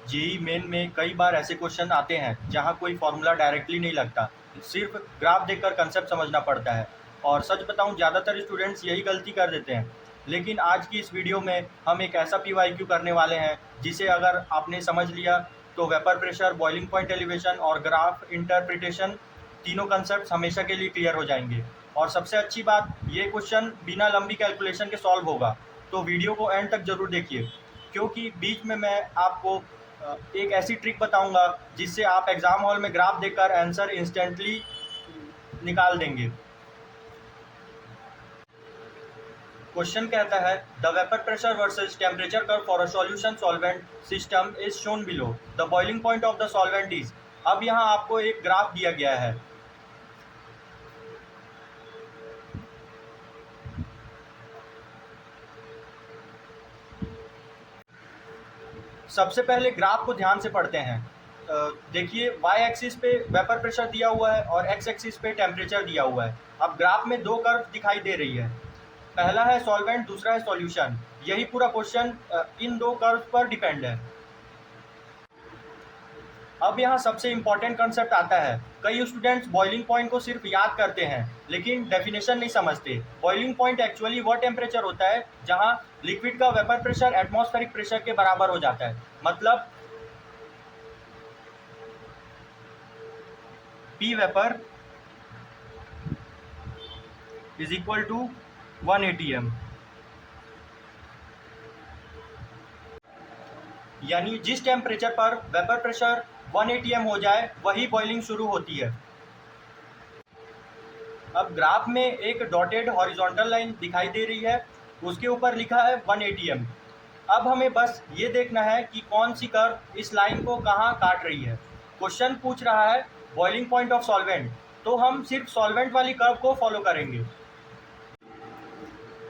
JEE main में कई बार ऐसे क्वेश्चन आते हैं जहां कोई फॉर्मूला डायरेक्टली नहीं लगता, सिर्फ ग्राफ देखकर कंसेप्ट समझना पड़ता है। और सच बताऊं, ज़्यादातर स्टूडेंट्स यही गलती कर देते हैं। लेकिन आज की इस वीडियो में हम एक ऐसा पीवाईक्यू करने वाले हैं जिसे अगर आपने समझ लिया तो vapour pressure, boiling point elevation और ग्राफ इंटरप्रिटेशन तीनों कंसेप्ट हमेशा के लिए क्लियर हो जाएंगे। और सबसे अच्छी बात, ये क्वेश्चन बिना लंबी कैलकुलेशन के सॉल्व होगा। तो वीडियो को एंड तक जरूर देखिए, क्योंकि बीच में मैं आपको एक ऐसी ट्रिक बताऊंगा जिससे आप एग्जाम हॉल में ग्राफ देखकर आंसर इंस्टेंटली निकाल देंगे। क्वेश्चन कहता है, the vapour pressure versus temperature curve for a solution solvent system is shown below. The boiling point of the solvent is. अब यहाँ आपको एक ग्राफ दिया गया है। सबसे पहले ग्राफ को ध्यान से पढ़ते हैं। देखिए, वाई एक्सिस पे वेपर प्रेशर दिया हुआ है और एक्स एक्सिस पे टेम्परेचर दिया हुआ है। अब ग्राफ में दो कर्व दिखाई दे रही है, पहला है सॉल्वेंट, दूसरा है सॉल्यूशन। यही पूरा क्वेश्चन इन दो कर्व पर डिपेंड है। अब यहाँ सबसे इम्पॉर्टेंट कंसेप्ट आता है। कई स्टूडेंट्स बॉइलिंग पॉइंट को सिर्फ याद करते हैं लेकिन डेफिनेशन नहीं समझते। बॉइलिंग पॉइंट एक्चुअली वह टेम्परेचर होता है जहाँ लिक्विड का वेपर प्रेशर एटमॉस्फेरिक प्रेशर के बराबर हो जाता है। मतलब P vapour is equal to 1 atm। यानी जिस टेम्परेचर पर वेपर प्रेशर 1 atm हो जाए वही बॉइलिंग शुरू होती है। अब ग्राफ में एक डॉटेड हॉरिजॉन्टल लाइन दिखाई दे रही है, उसके ऊपर लिखा है 1 atm। अब हमें बस ये देखना है कि कौन सी कर्व इस लाइन को कहाँ काट रही है। क्वेश्चन पूछ रहा है बॉइलिंग पॉइंट ऑफ सॉल्वेंट, तो हम सिर्फ सॉल्वेंट वाली कर्व को फॉलो करेंगे।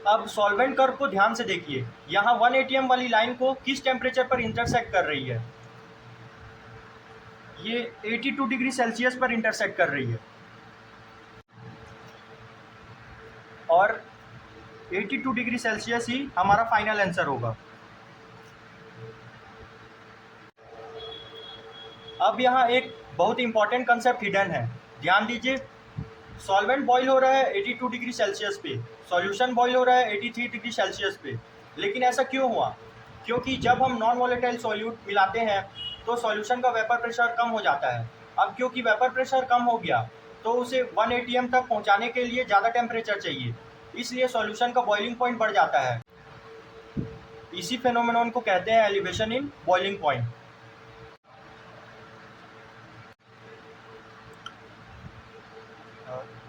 अब सॉल्वेंट कर्व को ध्यान से देखिए, यहाँ 1 atm वाली लाइन को किस टेम्परेचर पर इंटरसेक्ट कर रही है। ये 82 डिग्री सेल्सियस पर इंटरसेक्ट कर रही है और 82 डिग्री सेल्सियस ही हमारा फाइनल आंसर होगा। अब यहाँ एक बहुत इंपॉर्टेंट कंसेप्ट हिडन है, ध्यान दीजिए। सॉल्वेंट बॉईल हो रहा है 82 डिग्री सेल्सियस पे, सॉल्यूशन बॉईल हो रहा है 83 डिग्री सेल्सियस पे। लेकिन ऐसा क्यों हुआ? क्योंकि जब हम नॉन वोलेटाइल सॉल्यूट मिलाते हैं तो सॉल्यूशन का वेपर प्रेशर कम हो जाता है। अब क्योंकि वेपर प्रेशर कम हो गया तो उसे 1 atm तक पहुंचाने के लिए ज़्यादा टेम्परेचर चाहिए, इसलिए सॉल्यूशन का बॉइलिंग पॉइंट बढ़ जाता है। इसी फेनोमेनॉन को कहते हैं एलिवेशन इन बॉइलिंग पॉइंट।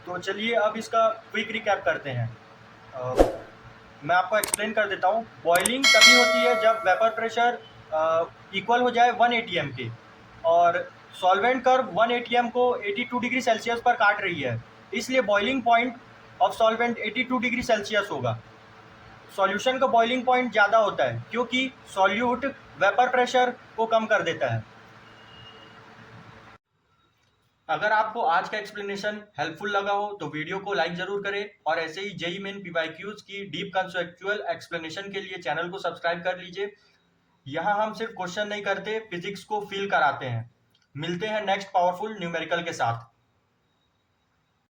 तो चलिए अब इसका क्विक रिकैप करते हैं। मैं आपको एक्सप्लेन कर देता हूँ। बॉइलिंग तभी होती है जब वेपर प्रेशर इक्वल हो जाए 1 atm के, और सॉल्वेंट कर्व 1 atm को 82 डिग्री सेल्सियस पर काट रही है, इसलिए boiling point of solvent 82 degree Celsius होगा। सॉल्यूशन का बॉइलिंग पॉइंट ज़्यादा होता है क्योंकि सॉल्यूट वेपर प्रेशर को कम कर देता है। अगर आपको आज का एक्सप्लेनेशन हेल्पफुल लगा हो तो वीडियो को लाइक जरूर करें, और ऐसे ही जेईई मेन पीवाईक्यूज की डीप कंसेप्चुअल एक्सप्लेनेशन के लिए चैनल को सब्सक्राइब कर लीजिए। यहाँ हम सिर्फ क्वेश्चन नहीं करते, फिजिक्स को फील कराते हैं। मिलते हैं नेक्स्ट पावरफुल न्यूमेरिकल के साथ।